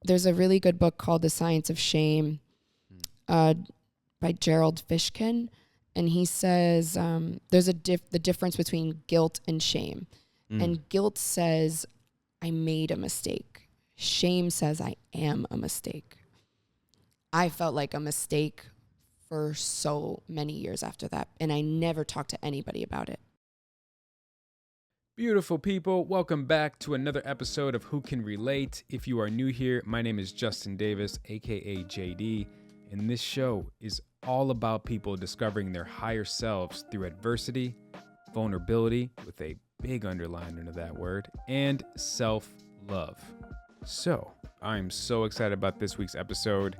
there's a really good book called The Science of Shame by Gerald Fishkin. And he says there's the difference between guilt and shame. And guilt says, I made a mistake. Shame says, I am a mistake. I felt like a mistake for so many years after that, and I never talked to anybody about it. Beautiful people, welcome back to another episode of Who Can Relate. If you are new here, my name is Justin Davis, aka JD, and this show is all about people discovering their higher selves through adversity, vulnerability, with a big underline under that word, and self-love. So, I'm so excited about this week's episode.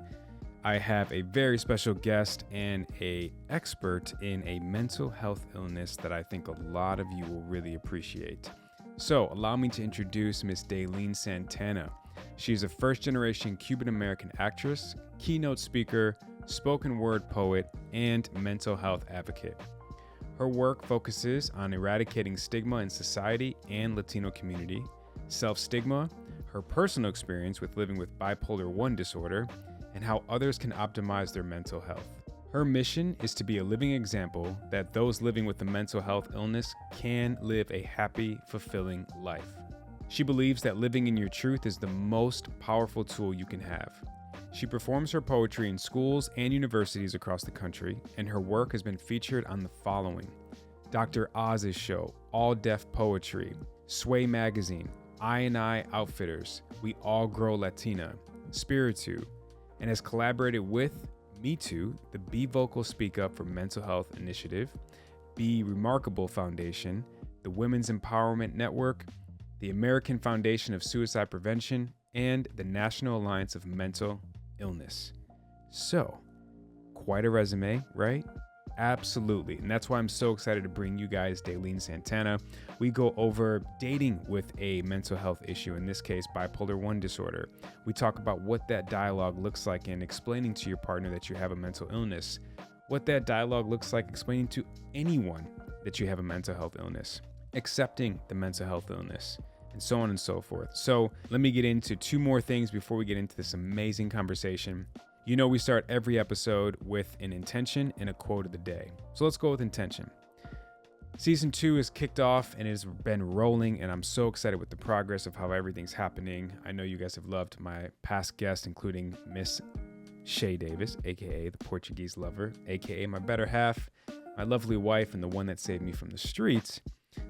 I have a very special guest and an expert in a mental health illness that I think a lot of you will really appreciate. So allow me to introduce Miss Dailyn Santana. She's a first-generation Cuban-American actress, keynote speaker, spoken word poet, and mental health advocate. Her work focuses on eradicating stigma in society and Latino community, self-stigma, her personal experience with living with Bipolar I disorder, and how others can optimize their mental health. Her mission is to be a living example that those living with a mental health illness can live a happy, fulfilling life. She believes that living in your truth is the most powerful tool you can have. She performs her poetry in schools and universities across the country, and her work has been featured on the following: Dr. Oz's Show, All Deaf Poetry, Sway Magazine, I Outfitters, We All Grow Latina, Spiritu, and has collaborated with Me Too, the Be Vocal Speak Up for Mental Health Initiative, Be Remarkable Foundation, the Women's Empowerment Network, the American Foundation of Suicide Prevention, and the National Alliance of Mental Illness. So, quite a resume, right? Absolutely. And that's why I'm so excited to bring you guys Dailyn Santana. We go over dating with a mental health issue, in this case, bipolar I disorder. We talk about what that dialogue looks like in explaining to your partner that you have a mental illness, what that dialogue looks like explaining to anyone that you have a mental health illness, accepting the mental health illness, and so on and so forth. So let me get into two more things before we get into this amazing conversation. You know, we start every episode with an intention and a quote of the day. So let's go with intention. Season 2 is kicked off and it has been rolling, and I'm so excited with the progress of how everything's happening. I know you guys have loved my past guests, including Miss Shay Davis, aka the Portuguese lover, aka my better half, my lovely wife, and the one that saved me from the streets.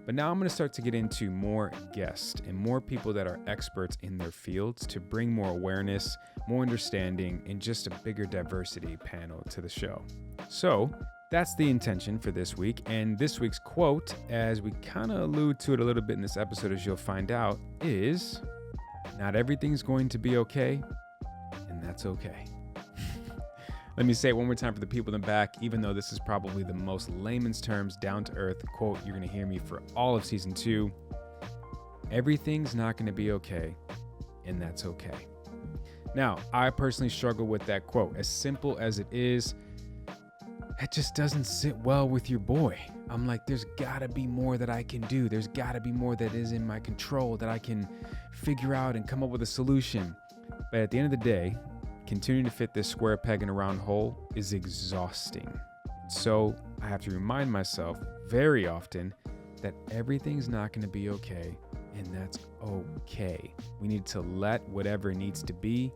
But now I'm going to start to get into more guests and more people that are experts in their fields to bring more awareness, more understanding, and just a bigger diversity panel to the show. So that's the intention for this week. And this week's quote, as we kind of allude to it a little bit in this episode, as you'll find out, is, "Not everything's going to be okay, and that's okay." Let me say it one more time for the people in the back, even though this is probably the most layman's terms, down-to-earth quote you're going to hear me for all of season 2. Everything's not going to be okay, and that's okay. Now, I personally struggle with that quote. As simple as it is, it just doesn't sit well with your boy. I'm like, there's got to be more that I can do. There's got to be more that is in my control that I can figure out and come up with a solution. But at the end of the day, continuing to fit this square peg in a round hole is exhausting. So I have to remind myself very often that everything's not going to be okay, and that's okay. We need to let whatever needs to be.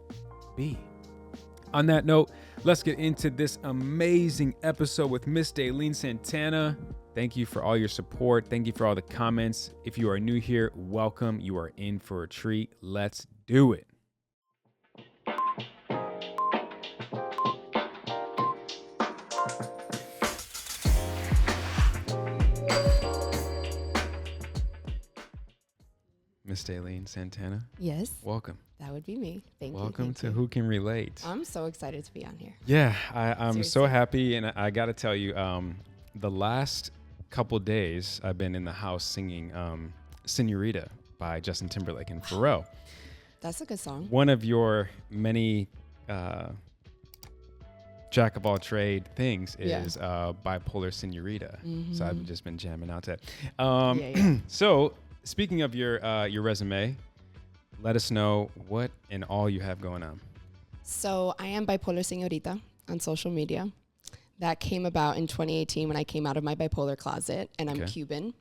On that note, let's get into this amazing episode with Miss Dailyn Santana. Thank you for all your support. Thank you for all the comments. If you are new here, welcome. You are in for a treat. Let's do it. Miss Dailyn Santana. Yes. Welcome. That would be me. Thank you. Welcome to Who Can Relate. I'm so excited to be on here. Yeah, I'm Seriously. so happy, and I got to tell you, the last couple days I've been in the house singing Senorita by Justin Timberlake and Pharrell. That's a good song. One of your many jack of all trade things is Bipolar Senorita. Mm-hmm. So I've just been jamming out to that. So speaking of your resume, let us know what and all you have going on. So I am Bipolar Señorita on social media. That came about in 2018 when I came out of my bipolar closet, and I'm Cuban.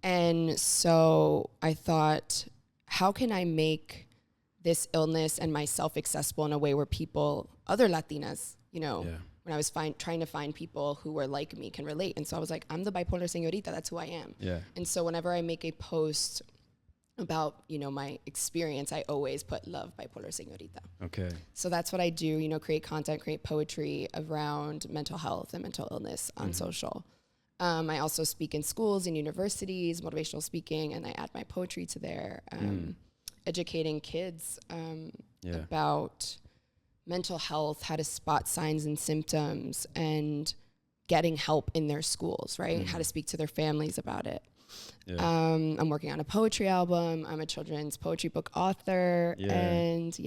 And so I thought, how can I make this illness and myself accessible in a way where people, other Latinas, when I was trying to find people who were like me, can relate. And so I was like, I'm the Bipolar Señorita. That's who I am. Yeah. And so whenever I make a post about, my experience, I always put love Bipolar Señorita. Okay. So that's what I do, create content, create poetry around mental health and mental illness on social. I also speak in schools and universities, motivational speaking, and I add my poetry to there, educating kids about mental health, how to spot signs and symptoms, and getting help in their schools, right? How to speak to their families about it. Yeah. I'm working on a poetry album. I'm a children's poetry book author. Yeah. And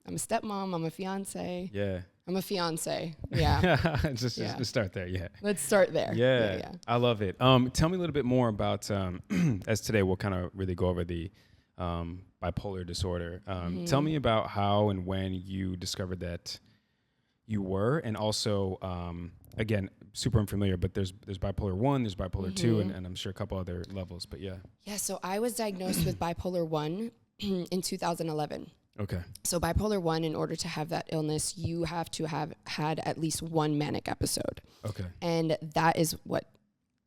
I'm a stepmom. I'm a fiance. Yeah. I'm a fiance. Yeah. Just start there. Yeah. Let's start there. Yeah. I love it. Tell me a little bit more about, as today we'll kind of really go over the bipolar disorder. Tell me about how and when you discovered that you were, and also, again, super unfamiliar, but there's bipolar 1, there's bipolar 2, and I'm sure a couple other levels, but yeah. Yeah, so I was diagnosed with bipolar 1 in 2011. Okay. So bipolar 1, in order to have that illness, you have to have had at least one manic episode. Okay. And that is what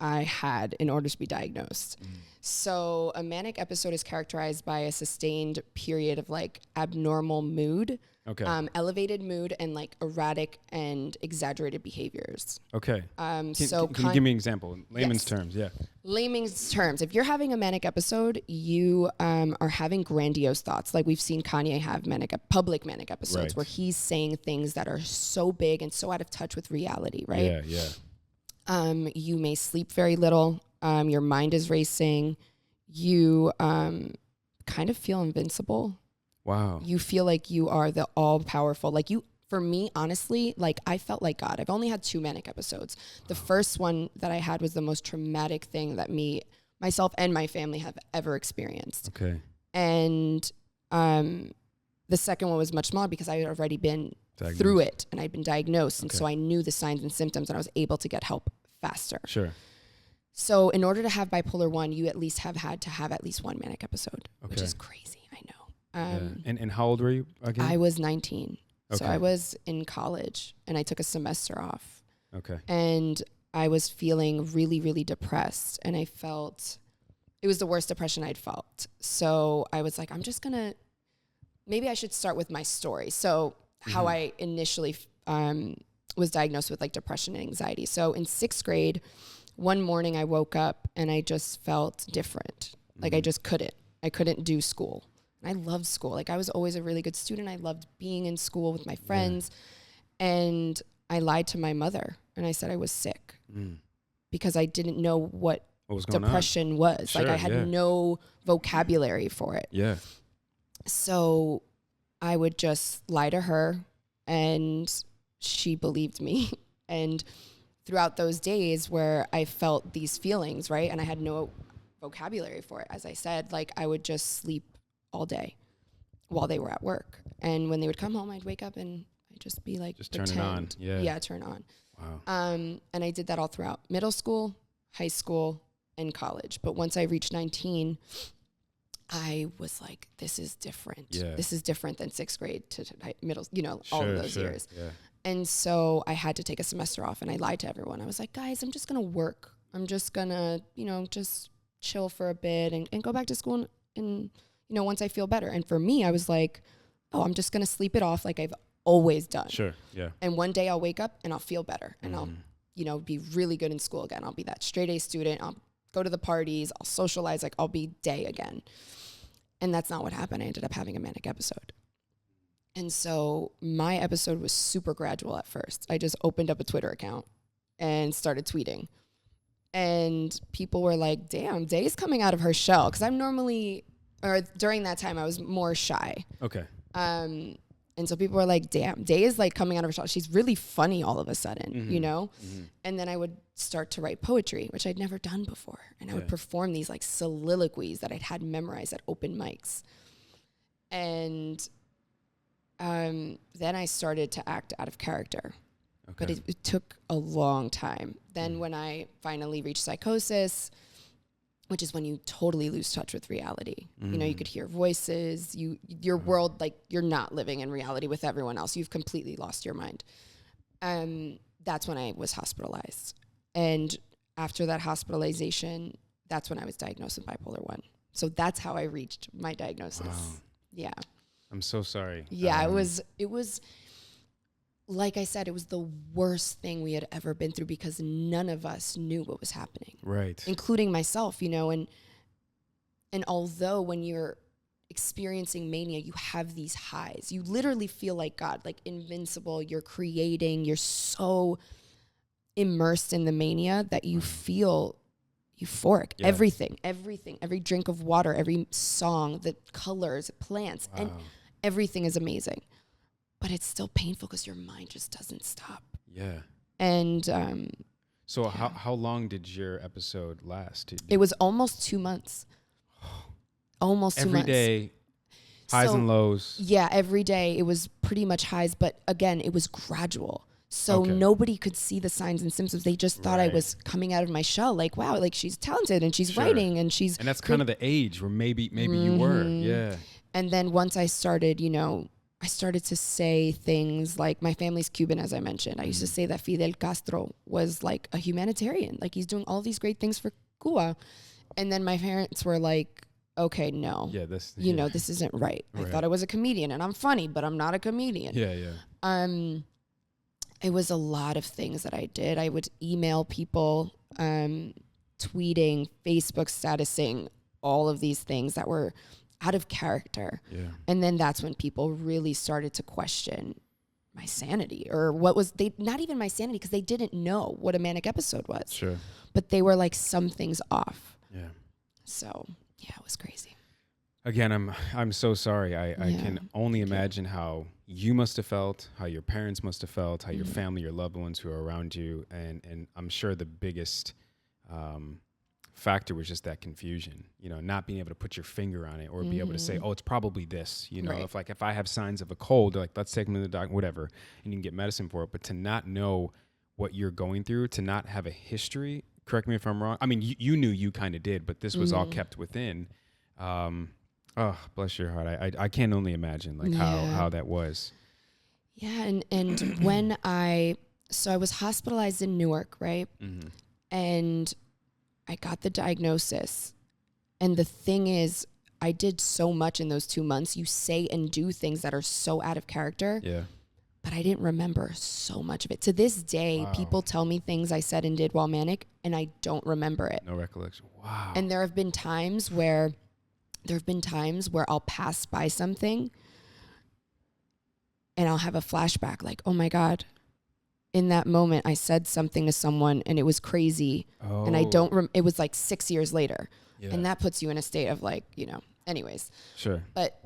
I had in order to be diagnosed. So a manic episode is characterized by a sustained period of like abnormal mood, elevated mood, and like erratic and exaggerated behaviors. Okay. Can you give me an example? Layman's terms, yeah. Layman's terms. If you're having a manic episode, you are having grandiose thoughts. Like we've seen Kanye have public manic episodes where he's saying things that are so big and so out of touch with reality, right? Yeah. You may sleep very little. Your mind is racing. You kind of feel invincible. Wow. You feel like you are the all-powerful. Like for me, honestly, like I felt like God. I've only had 2 manic episodes. The first one that I had was the most traumatic thing that myself and my family have ever experienced. Okay. And the second one was much smaller because I had already been through it and I'd been diagnosed. And so I knew the signs and symptoms and I was able to get help faster. Sure. So in order to have bipolar 1, you at least have had to have at least one manic episode, which is crazy. I know. And how old were you again? I was 19. Okay. So I was in college and I took a semester off. Okay. And I was feeling really, really depressed. And I felt it was the worst depression I'd felt. So I was like, maybe I should start with my story. So how I initially was diagnosed with like depression and anxiety. So in 6th grade, one morning I woke up and I just felt different. Like I just couldn't do school. And I loved school. Like I was always a really good student. I loved being in school with my friends. And I lied to my mother and I said I was sick because I didn't know what was going depression was. Sure, like I had no vocabulary for it. Yeah. So I would just lie to her and she believed me. And throughout those days where I felt these feelings, right, and I had no vocabulary for it, as I said, like I would just sleep all day while they were at work. And when they would come home, I'd wake up and I'd just be like, just pretend. Turn it on. Yeah, turn on. Wow. And I did that all throughout middle school, high school, and college. But once I reached 19, I was like, this is different. Yeah. This is different than 6th grade to middle, all of those years. Yeah. And so I had to take a semester off and I lied to everyone. I was like, guys, I'm just going to work. I'm just going to, just chill for a bit and go back to school and once I feel better. And for me, I was like, oh, I'm just going to sleep it off like I've always done. Sure. Yeah. And one day I'll wake up and I'll feel better and I'll, be really good in school again. I'll be that straight A student. I'll go to the parties. I'll socialize. Like I'll be day again. And that's not what happened. I ended up having a manic episode. And so my episode was super gradual at first. I just opened up a Twitter account and started tweeting. And people were like, damn, Day's coming out of her shell. Because during that time, I was more shy. Okay. And so people were like, damn, Day is like coming out of her shell. She's really funny all of a sudden, And then I would start to write poetry, which I'd never done before. And I would perform these like soliloquies that I'd had memorized at open mics. And then I started to act out of character. Okay. But it took a long time. Then when I finally reached psychosis, which is when you totally lose touch with reality. You know, you could hear voices, your world, like you're not living in reality with everyone else. You've completely lost your mind. That's when I was hospitalized. And after that hospitalization, that's when I was diagnosed with bipolar 1. So that's how I reached my diagnosis. Wow. Yeah. I'm so sorry. Yeah, it was like I said, it was the worst thing we had ever been through because none of us knew what was happening. Right. Including myself, you know, and although when you're experiencing mania, you have these highs. You literally feel like God, like invincible. You're creating, you're so immersed in the mania that you feel euphoric. Yeah. Everything, every drink of water, every song, the colors, plants, and everything is amazing. But it's still painful because your mind just doesn't stop. Yeah. And so how long did your episode last? It was almost 2 months. Almost 2 months. Every day, highs and lows. Yeah, every day. It was pretty much highs, but again, it was gradual. So nobody could see the signs and symptoms. They just thought I was coming out of my shell. Like, wow, like she's talented and she's writing and she's... And that's kind of the age where maybe you were. Yeah. And then once I started, you know, I started to say things like, my family's Cuban, as I mentioned. I used to say that Fidel Castro was like a humanitarian. Like he's doing all these great things for Cuba. And then my parents were like, okay, no, you know, this isn't right. I thought I was a comedian and I'm funny, but I'm not a comedian. Yeah. It was a lot of things that I did. I would email people, tweeting, Facebook statusing, all of these things that were out of character. Yeah. And then that's when people really started to question my sanity or what was not even my sanity because they didn't know what a manic episode was. Sure. But they were like, something's off. Yeah. So yeah, it was crazy. Again, I'm so sorry. I can only imagine how you must have felt, how your parents must have felt, how your family, your loved ones who are around you. And I'm sure the biggest factor was just that confusion, you know, not being able to put your finger on it or be able to say, oh, it's probably this, you know, if I have signs of a cold, like let's take them to the doctor, whatever, and you can get medicine for it. But to not know what you're going through, to not have a history, correct me if I'm wrong. I mean, you knew you kind of did, but this was all kept within. Oh, bless your heart. I can only imagine like how that was. Yeah. And when I was hospitalized in Newark, right? Mm-hmm. And I got the diagnosis. And the thing is, I did so much in those 2 months. You say and do things that are so out of character. Yeah. But I didn't remember so much of it. To this day, people tell me things I said and did while manic, and I don't remember it. No recollection. Wow. And there have been times where I'll pass by something and I'll have a flashback like, oh my God, in that moment I said something to someone and it was crazy. Oh. And I don't, it was like 6 years later. Yeah. And that puts you in a state of like, you know, anyways. Sure. But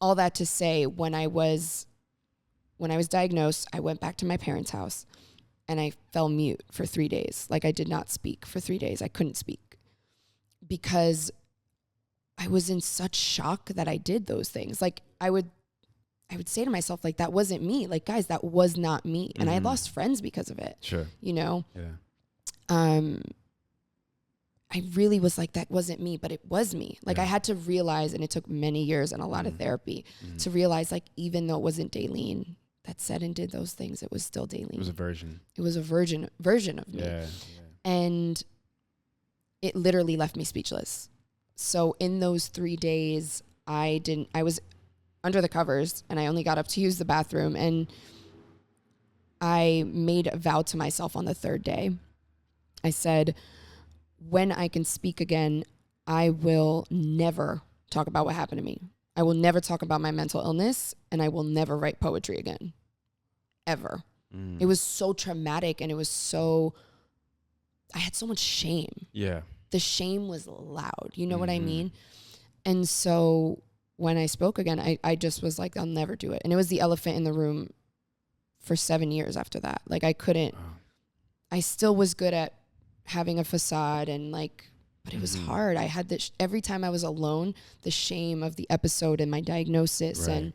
all that to say, when I was diagnosed, I went back to my parents' house and I fell mute for 3 days. Like I did not speak for 3 days. I couldn't speak because I was in such shock that I did those things. Like I would say to myself, like, that wasn't me. Like, guys, that was not me. And I lost friends because of it. Sure. You know? Yeah. I really was like, that wasn't me, but it was me. Like I had to realize, and it took many years and a lot of therapy to realize, like, even though it wasn't Dailyn that said and did those things, it was still Dailyn. It was a version. It was a version of me. Yeah. And it literally left me speechless. So in those 3 days, I was under the covers and I only got up to use the bathroom, and I made a vow to myself on the third day. I said, when I can speak again, I will never talk about what happened to me. I will never talk about my mental illness, and I will never write poetry again. Ever. It was so traumatic, and I had so much shame. Yeah. The shame was loud. You know what I mean? And so when I spoke again, I just was like, I'll never do it. And it was the elephant in the room for 7 years after that. Like I couldn't, I still was good at having a facade and like but it was hard. I had this, every time I was alone, the shame of the episode and my diagnosis, and it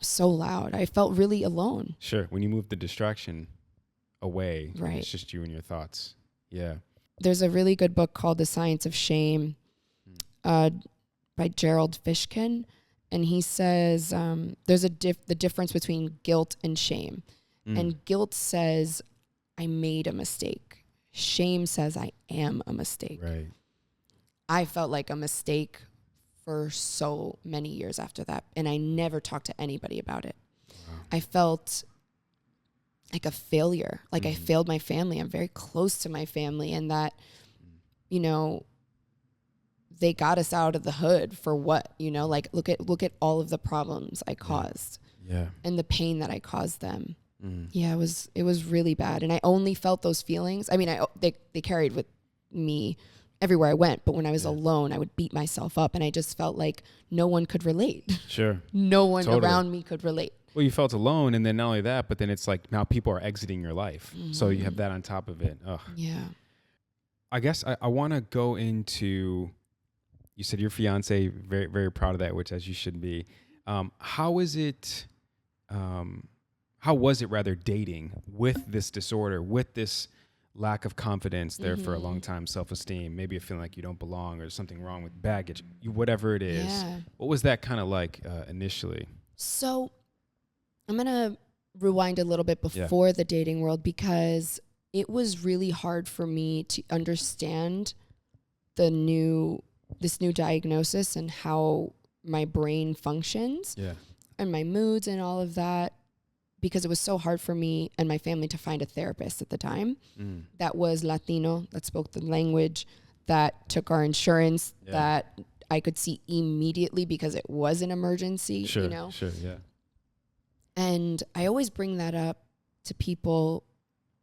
was so loud. I felt really alone. Sure. When you move the distraction away, Right. it's just you and your thoughts. Yeah. There's a really good book called The Science of Shame by Gerald Fishkin. And he says there's the difference between guilt and shame. And guilt says, I made a mistake. Shame says, I am a mistake. Right. I felt like a mistake for so many years after that. And I never talked to anybody about it. Wow. I felt like a failure. Like I failed my family. I'm very close to my family. And that, you know, they got us out of the hood for what, you know, like look at all of the problems I caused. Yeah. And the pain that I caused them. Yeah, it was really bad. And I only felt those feelings. I mean, they carried with me everywhere I went, but when I was alone, I would beat myself up, and I just felt like no one could relate. Sure. No one around me could relate. Well, you felt alone, and then not only that, but then it's like now people are exiting your life. So you have that on top of it. Ugh. Yeah. I guess I want to go into, you said your fiance, very, very proud of that, which as you should be. How was it rather dating with this disorder, with this lack of confidence there for a long time, self-esteem, maybe a feeling like you don't belong or something wrong with baggage, whatever it is. Yeah. What was that kind of like initially? So I'm going to rewind a little bit before the dating world, because it was really hard for me to understand this new diagnosis and how my brain functions and my moods and all of that, because it was so hard for me and my family to find a therapist at the time that was Latino, that spoke the language, that took our insurance, that I could see immediately because it was an emergency, Sure, you know? Sure, yeah. And I always bring that up to people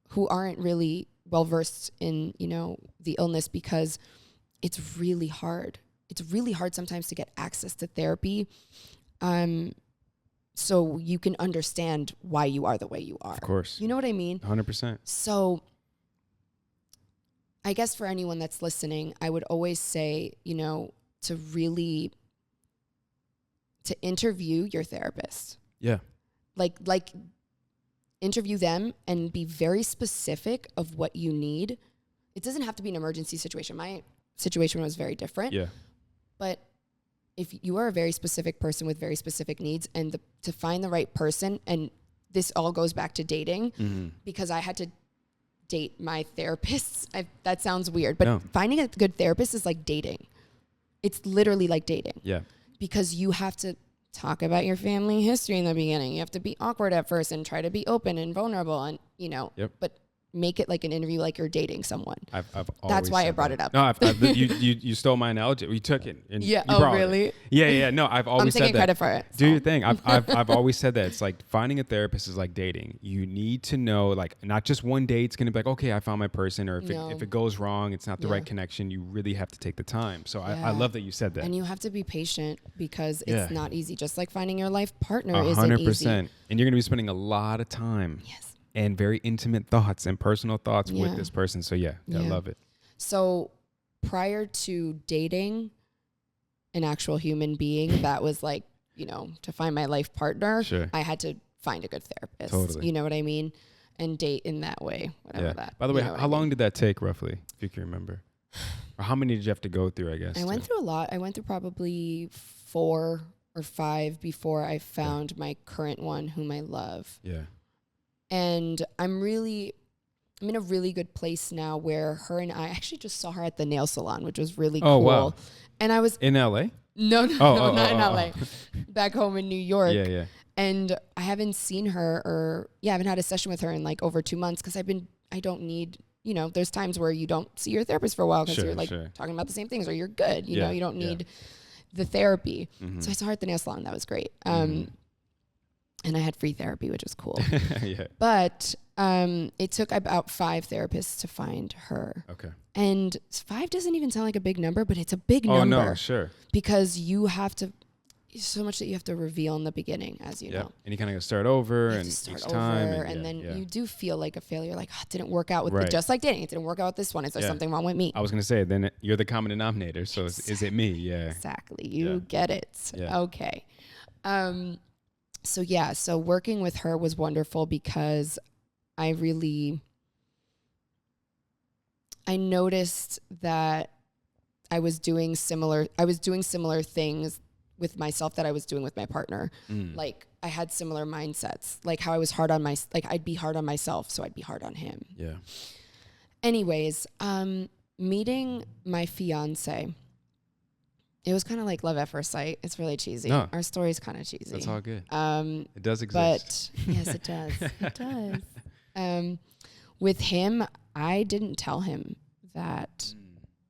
who aren't really well-versed in, you know, the illness, because it's really hard. It's really hard sometimes to get access to therapy. So you can understand why you are the way you are. Of course. You know what I mean? 100%. So I guess for anyone that's listening, I would always say, you know, to interview your therapist. Yeah. Like interview them and be very specific of what you need. It doesn't have to be an emergency situation. My situation was very different. Yeah. But if you are a very specific person with very specific needs, and to find the right person, and this all goes back to dating, because I had to date my therapists. That sounds weird, but finding a good therapist is like dating. It's literally like dating. Yeah. Because you have to talk about your family history in the beginning. You have to be awkward at first and try to be open and vulnerable, and, you know, but make it like an interview, like you're dating someone. I've That's why I brought it up. No, you stole my analogy. You took it. And yeah. You Really? It. Yeah. No, I've always said that. I'm taking credit for it. Do your thing. I've always said that. It's like finding a therapist is like dating. You need to know, like, not just one day it's going to be like, okay, I found my person. Or if it goes wrong, it's not the right connection. You really have to take the time. So I love that you said that. And you have to be patient, because it's not easy. Just like finding your life partner isn't easy. 100%. And you're going to be spending a lot of time. Yes. And very intimate thoughts and personal thoughts with this person. So I love it. So prior to dating an actual human being that was like, you know, to find my life partner, I had to find a good therapist. Totally. You know what I mean? And date in that way, whatever that. By the way, how long did that take roughly, if you can remember? Or how many did you have to go through, I guess? I went through a lot. I went through probably 4 or 5 before I found my current one, whom I love. Yeah. And I'm in a really good place now where her and I actually just saw her at the nail salon, which was really cool. Wow. And I was in LA? No, not in LA. Back home in New York. Yeah. And I haven't seen her I haven't had a session with her in like over 2 months, because I don't need, you know, there's times where you don't see your therapist for a while because you're like talking about the same things, or you're good, you know, you don't need the therapy. So I saw her at the nail salon. That was great. And I had free therapy, which was cool. But it took about 5 therapists to find her. Okay. And 5 doesn't even sound like a big number, but it's a big number. Oh, no, sure. Because you have to, so much that you have to reveal in the beginning, as you know. And you kind of start over You and start each over, time. and then you do feel like a failure. Like, it didn't work out with Right. just like dating. It didn't work out with this one. Is there something wrong with me? I was going to say, then you're the common denominator. So is it me? Yeah. Exactly. You get it. Yeah. Okay. So working with her was wonderful because I noticed that I was doing similar things with myself that I was doing with my partner. Like, I had similar mindsets, like how I was I'd be hard on myself, so I'd be hard on him. Yeah. Anyways, meeting my fiance, it was kind of like love at first sight. It's really cheesy. No, our story's kind of cheesy. That's all good. It does exist. But yes, it does. It does. With him, I didn't tell him that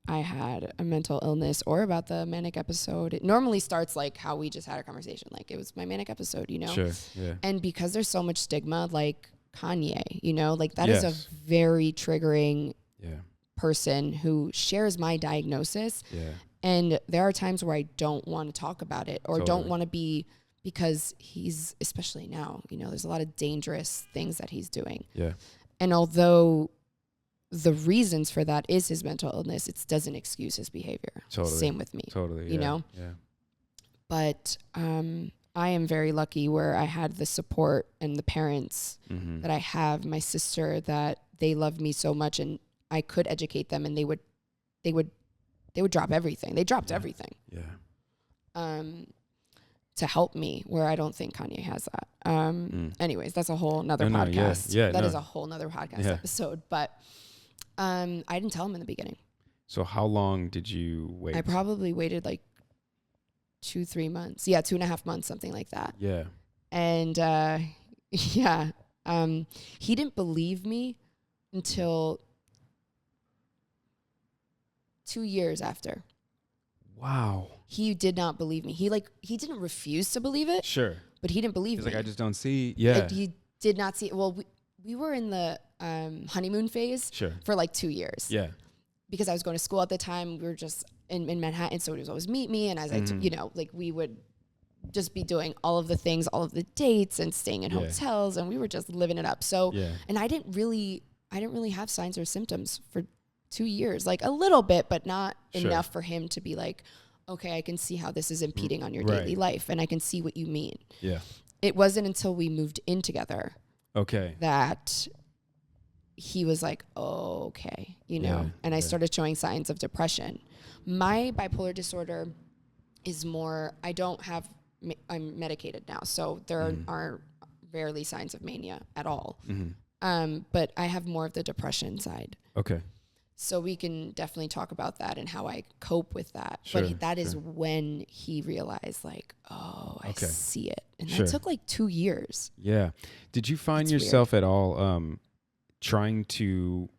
I had a mental illness or about the manic episode. It normally starts like how we just had a conversation. Like, it was my manic episode, you know? Sure, yeah. And because there's so much stigma, like Kanye, you know, like that is a very triggering person who shares my diagnosis. Yeah. And there are times where I don't want to talk about it or don't want to be, because he's, especially now, you know, there's a lot of dangerous things that he's doing. Yeah. And although the reasons for that is his mental illness, it doesn't excuse his behavior. Totally. Same with me. Totally. You know? Yeah. But I am very lucky where I had the support and the parents that I have, my sister, that they loved me so much and I could educate them, and they would drop everything. They dropped everything. Yeah. To help me, where I don't think Kanye has that. Anyways, that's a whole nother podcast. That is a whole nother podcast episode. But I didn't tell him in the beginning. So how long did you wait? I probably waited like 2-3 months. Yeah, 2.5 months, something like that. Yeah. And he didn't believe me until 2 years after. Wow. He did not believe me. He didn't refuse to believe it. Sure. But he didn't believe me. He's like, I just don't see. Yeah. He did not see it. Well, we were in the honeymoon phase for like 2 years. Yeah. Because I was going to school at the time. We were just in Manhattan. So he was always meet me. And as we would just be doing all of the things, all of the dates and staying in hotels. And we were just living it up. So, and I didn't really have signs or symptoms for 2 years, like a little bit, but not enough for him to be like, okay, I can see how this is impeding on your daily life, and I can see what you mean. Yeah. It wasn't until we moved in together that he was like, oh, okay, you know, and I started showing signs of depression. My bipolar disorder is more, I'm medicated now, so there are rarely signs of mania at all. But I have more of the depression side. Okay. So we can definitely talk about that and how I cope with that. But that is when he realized, like, oh, I see it. And that took like 2 years. Yeah. Did you find yourself at all trying to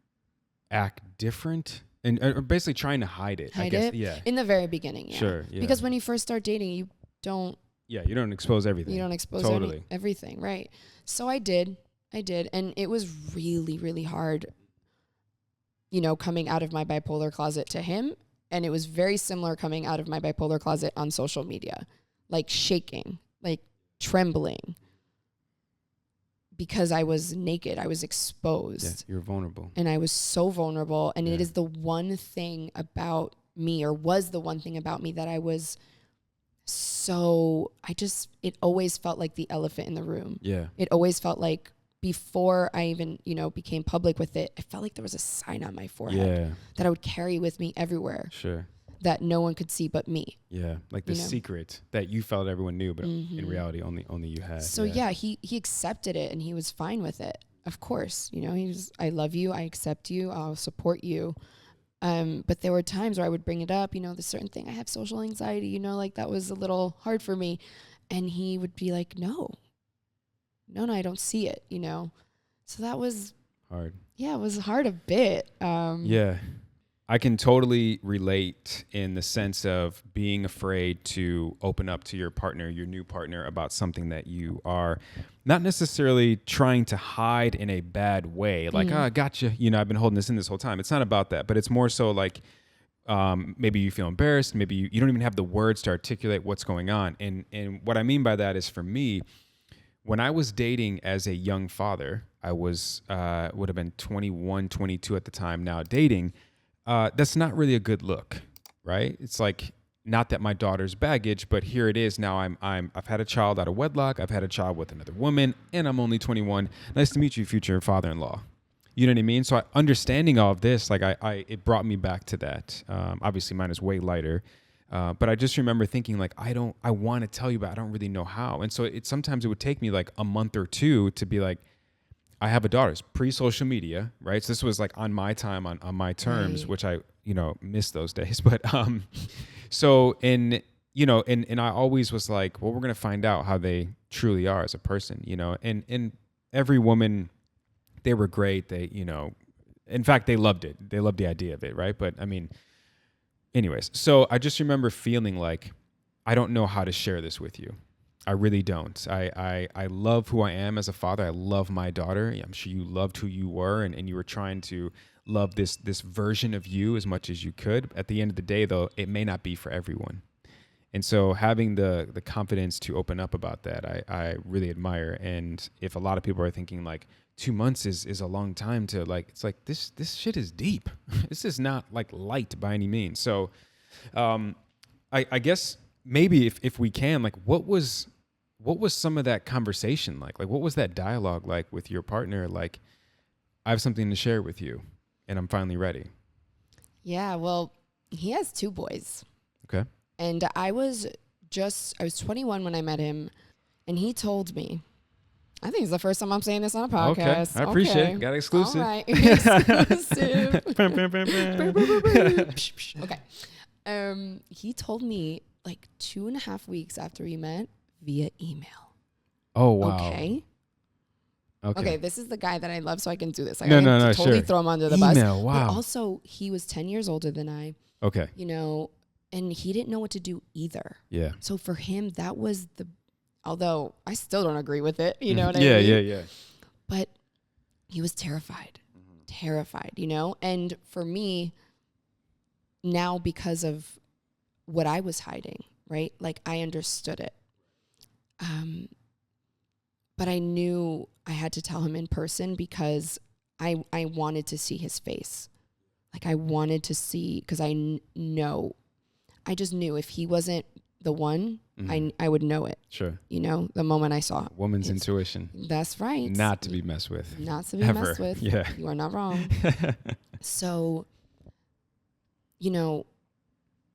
act different? And basically trying to hide it, I guess. It? Yeah. In the very beginning, yeah. Sure. Yeah. Because when you first start dating, you don't. Yeah, you don't expose everything. You don't expose everything, right? So I did. And it was really, really hard, you know, coming out of my bipolar closet to him. And it was very similar coming out of my bipolar closet on social media, like shaking, like trembling, because I was naked. I was exposed. Yeah, you're vulnerable. And I was so vulnerable. And it is the one thing about me, or was the one thing about me, that I was it always felt like the elephant in the room. Yeah. It always felt like, before I even, you know, became public with it, I felt like there was a sign on my forehead that I would carry with me everywhere. Sure. That no one could see but me. Yeah. Like the secret that you felt everyone knew, but in reality only you had. So he accepted it, and he was fine with it. Of course, you know, he was, I love you, I accept you, I'll support you. But there were times where I would bring it up, you know, the certain thing, I have social anxiety, you know, like that was a little hard for me. And he would be like, no, I don't see it, you know? So that was hard. Yeah, it was hard a bit. Yeah. I can totally relate in the sense of being afraid to open up to your partner, your new partner, about something that you are not necessarily trying to hide in a bad way. Like, I gotcha. You know, I've been holding this in this whole time. It's not about that, but it's more so like, maybe you feel embarrassed. Maybe you don't even have the words to articulate what's going on. And what I mean by that is, for me, when I was dating as a young father, I was would have been 21, 22 at the time. Now dating, that's not really a good look, right? It's like, not that my daughter's baggage, but here it is. Now I've had a child out of wedlock. I've had a child with another woman, and I'm only 21. Nice to meet you, future father-in-law. You know what I mean? So understanding all of this, like it brought me back to that. Obviously mine is way lighter. But I just remember thinking, like, I want to tell you, but I don't really know how. And so sometimes it would take me like a month or two to be like, I have a daughter. It's pre-social media, right? So this was like on my time, on my terms, Right. which I, miss those days. But so and I always was like, well, we're gonna find out how they truly are as a person, and every woman, they were great. They, in fact, they loved it. They loved the idea of it, right? But I mean, anyways, so I just remember feeling like, I don't know how to share this with you. I really don't. I love who I am as a father. I love my daughter. I'm sure you loved who you were, and you were trying to love this version of you as much as you could. At the end of the day, though, it may not be for everyone. And so having the confidence to open up about that, I really admire. And if a lot of people are thinking like 2 months is a long time to like, it's like this shit is deep. This is not like light by any means. So I guess maybe if we can, like, what was some of that conversation like? Like, what was that dialogue like with your partner? Like, I have something to share with you, and I'm finally ready. Yeah, well, he has 2 boys. Okay. And I was 21 when I met him, and he told me, I think it's the first time I'm saying this on a podcast. Okay, I appreciate it. Got exclusive. All right, exclusive. Okay. He told me like 2.5 weeks after we met via email. Oh, wow. Okay, this is the guy that I love, so I can do this. Like, No, I can totally sure. throw him under the bus. Email, wow. But also, he was 10 years older than I. Okay. And he didn't know what to do either. Yeah. So for him, that was although I still don't agree with it, you know what I mean? Yeah. But he was terrified, and for me now, because of what I was hiding, right? Like, I understood it. But I knew I had to tell him in person because I wanted to see his face. Like, I wanted to see, because I just knew if he wasn't the one, I would know it. Sure. The moment I saw woman's intuition. That's right. Not to be messed with. Not to be Ever. messed with. Yeah. You are not wrong. So,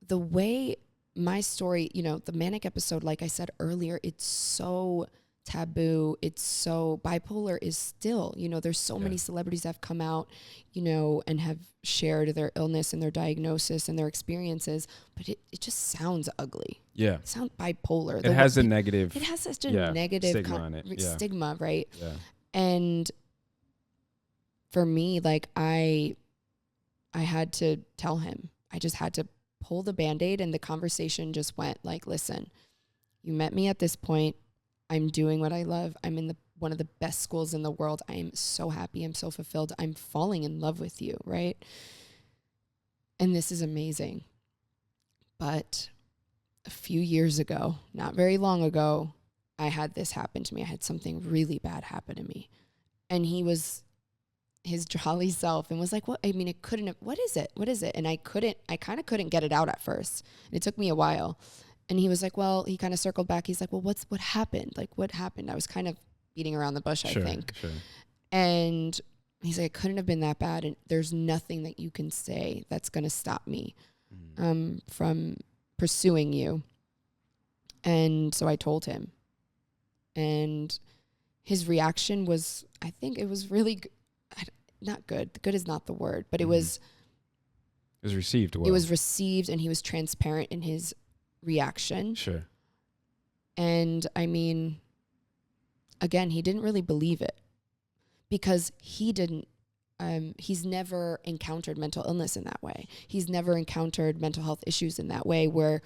the way my story, the manic episode, like I said earlier, it's so taboo. It's so bipolar is still, there's so many celebrities that have come out, and have shared their illness and their diagnosis and their experiences, but it just sounds ugly. Yeah. It sounds bipolar. It has a negative. It has such a negative stigma on it. Yeah. Stigma, right? Yeah. And for me, like, I had to tell him. I just had to pull the Band-Aid, and the conversation just went like, listen, you met me at this point. I'm doing what I love. I'm in one of the best schools in the world. I am so happy. I'm so fulfilled. I'm falling in love with you, right? And this is amazing. But a few years ago, not very long ago, I had this happen to me. I had something really bad happen to me. And he was his jolly self and was like, what? I mean, it couldn't have, what is it? What is it? And I kind of couldn't get it out at first. And it took me a while. And he was like, well, he kind of circled back. He's like, well, what happened? Like, what happened? I was kind of beating around the bush, I think. Sure. And he's like, it couldn't have been that bad. And there's nothing that you can say that's going to stop me from pursuing you. And so I told him. And his reaction was, I think it was really not good. Good is not the word, but it was received well. It was received, and he was transparent in his reaction. Sure. And I mean, again, he didn't really believe it because he's never encountered mental illness in that way. He's never encountered mental health issues in that way where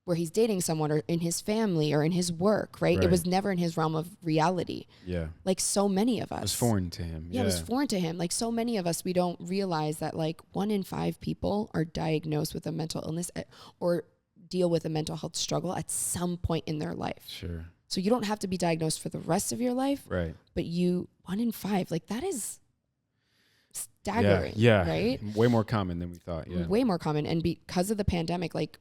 where he's dating someone or in his family or in his work, right? It was never in his realm of reality. Yeah. Like so many of us. It was foreign to him. Yeah, it was foreign to him. Like so many of us, we don't realize that like 1 in 5 people are diagnosed with a mental illness or deal with a mental health struggle at some point in their life. Sure. So you don't have to be diagnosed for the rest of your life. Right. But 1 in 5, like that is staggering. Yeah. Right? Way more common than we thought. Yeah. Way more common. And because of the pandemic, like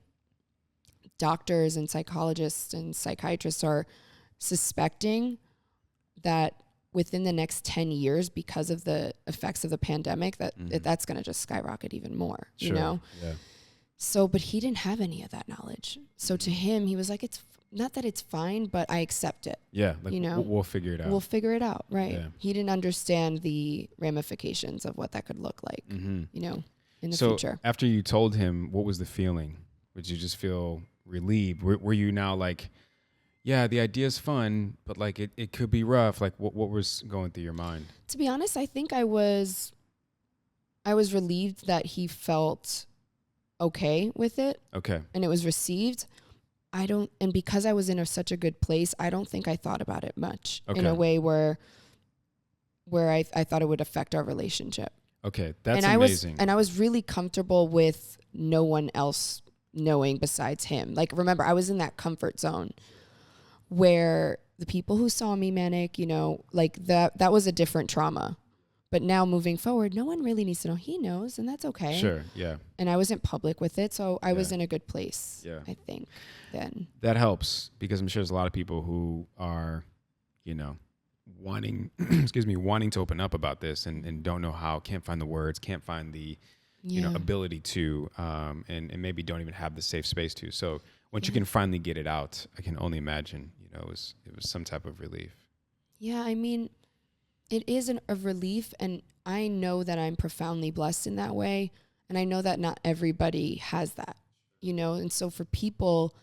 doctors and psychologists and psychiatrists are suspecting that within the next 10 years, because of the effects of the pandemic, that's going to just skyrocket even more, you know? Yeah. So, but he didn't have any of that knowledge. So to him, he was like, it's not that it's fine, but I accept it. Yeah. Like, you know, we'll figure it out. We'll figure it out. Right. Yeah. He didn't understand the ramifications of what that could look like, you know, in the future. So after you told him, what was the feeling? Would you just feel relieved? Were you now like, yeah, the idea's fun, but like it could be rough? Like what was going through your mind? To be honest, I think I was relieved that he felt okay with it. Okay. And it was received. And because I was in such a good place, I don't think I thought about it much in a way where I thought it would affect our relationship. Okay. That's and amazing. I was really comfortable with no one else knowing besides him. Like, remember, I was in that comfort zone where the people who saw me manic, you know, like that was a different trauma. But now moving forward, no one really needs to know. He knows, and that's okay. Sure, yeah. And I wasn't public with it, so I was in a good place, I think, then. That helps, because I'm sure there's a lot of people who are, you know, wanting to open up about this and don't know how, can't find the words, can't find the, you know, ability to, and maybe don't even have the safe space to. So once you can finally get it out, I can only imagine, you know, it was some type of relief. Yeah, I mean, it is a relief, and I know that I'm profoundly blessed in that way, and I know that not everybody has that, you know, and so for people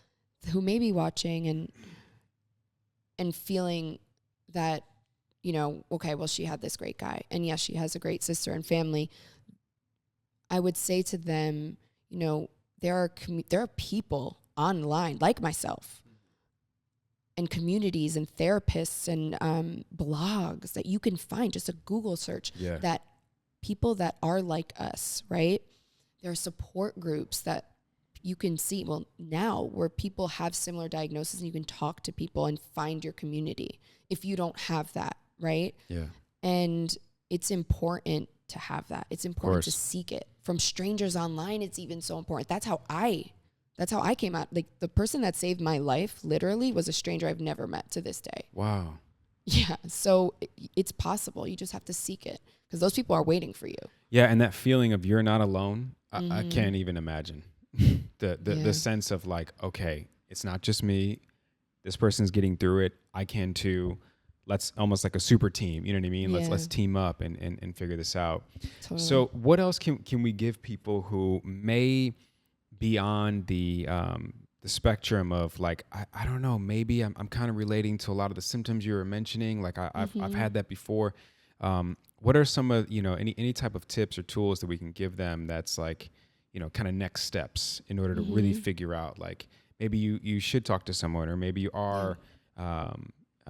who may be watching and feeling that, you know, okay, well, she had this great guy, and yes, she has a great sister and family, I would say to them, you know, there are people online like myself, and communities and therapists and blogs that you can find, just a Google search, that people that are like us, right? There are support groups that you can see, well, now where people have similar diagnoses, and you can talk to people and find your community if you don't have that, right? Yeah. And it's important to have that. It's important to seek it. From strangers online, it's even so important. That's how I came out. Like, the person that saved my life literally was a stranger I've never met to this day. Wow. Yeah. So it's possible. You just have to seek it, because those people are waiting for you. Yeah. And that feeling of you're not alone, I can't even imagine. The sense of like, okay, it's not just me. This person's getting through it. I can too. Let's almost like a super team. You know what I mean? Let's team up and figure this out. Totally. So what else can we give people who may be on the spectrum of like, I don't know, maybe I'm kind of relating to a lot of the symptoms you were mentioning. Like I've had that before. What are some of, you know, any type of tips or tools that we can give them that's like, you know, kind of next steps in order to really figure out, like, maybe you should talk to someone, or maybe you are,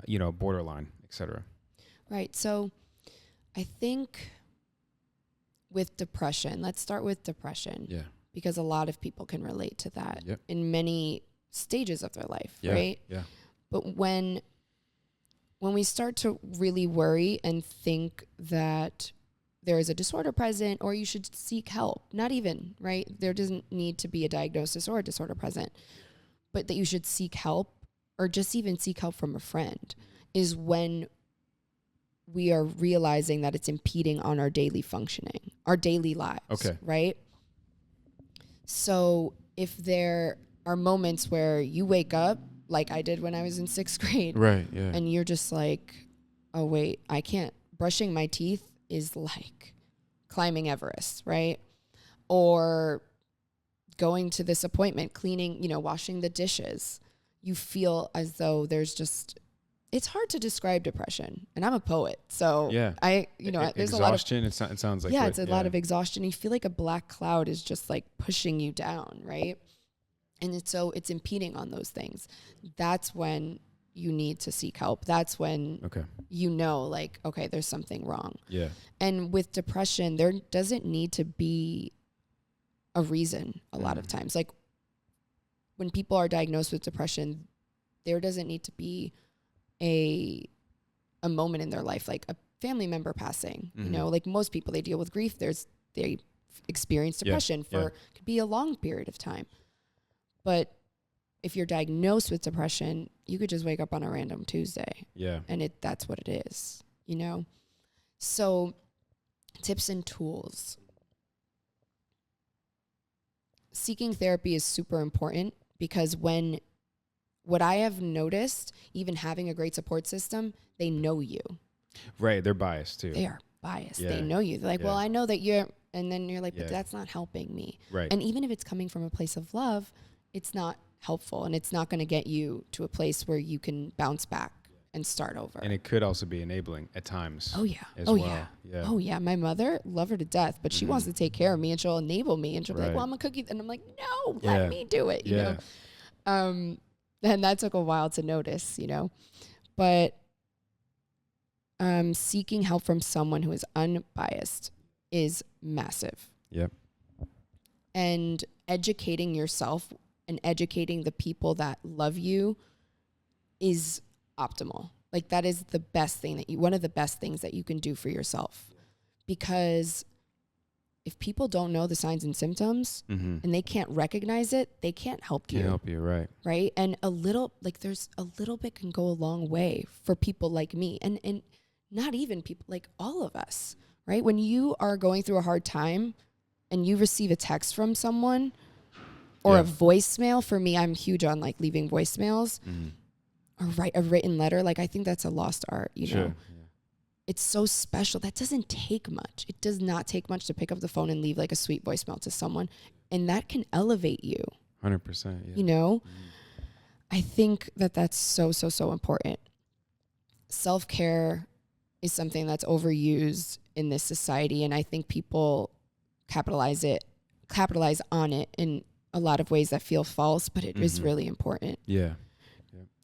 you know, borderline, et cetera. Right. So I think with depression, let's start with depression. Yeah. Because a lot of people can relate to that in many stages of their life, right? Yeah. But when we start to really worry and think that there is a disorder present, or you should seek help, not even, right? There doesn't need to be a diagnosis or a disorder present, but that you should seek help, or just even seek help from a friend, is when we are realizing that it's impeding on our daily functioning, our daily lives, right? So if there are moments where you wake up, like I did when I was in 6th grade, right? Yeah. And you're just like, oh wait, I can't. Brushing my teeth is like climbing Everest, right? Or going to this appointment, cleaning, you know, washing the dishes. You feel as though there's just, it's hard to describe depression. And I'm a poet, so there's a lot of exhaustion. It sounds like it's a lot of exhaustion. You feel like a black cloud is just like pushing you down, right? And it's impeding on those things. That's when you need to seek help. That's when you know, like, okay, there's something wrong. Yeah. And with depression, there doesn't need to be a reason a lot of times. Like when people are diagnosed with depression, there doesn't need to be a moment in their life, like a family member passing, you know, like most people, they deal with grief. They experience depression could be a long period of time. But if you're diagnosed with depression, you could just wake up on a random Tuesday. Yeah. And that's what it is, you know? So tips and tools. Seeking therapy is super important because what I have noticed, even having a great support system, they know you. Right. They're biased too. They are biased. Yeah. They know you. They're like, well, I know that and then you're like, but that's not helping me. Right. And even if it's coming from a place of love, it's not helpful, and it's not going to get you to a place where you can bounce back and start over. And it could also be enabling at times. Oh yeah. Yeah. Oh yeah. My mother, love her to death, but she wants to take care of me, and she'll enable me, and she'll be like, well, I'm a cookie. And I'm like, no, let me do it. You know? And that took a while to notice, you know, but seeking help from someone who is unbiased is massive. Yep. And educating yourself and educating the people that love you is optimal. Like that is the best thing one of the best things that you can do for yourself. Because if people don't know the signs and symptoms and they can't recognize it, they can't help you. Can't help you, right. Right? And there's a little bit can go a long way for people like me and not even people, like all of us, right? When you are going through a hard time and you receive a text from someone or a voicemail, for me, I'm huge on like leaving voicemails or write a written letter. Like I think that's a lost art, you know? Yeah. It's so special. That doesn't take much. It does not take much to pick up the phone and leave like a sweet voicemail to someone. And that can elevate you. 100%. Yeah. You know? I think that's so, so, so important. Self-care is something that's overused in this society. And I think people capitalize on it in a lot of ways that feel false, but it is really important. Yeah.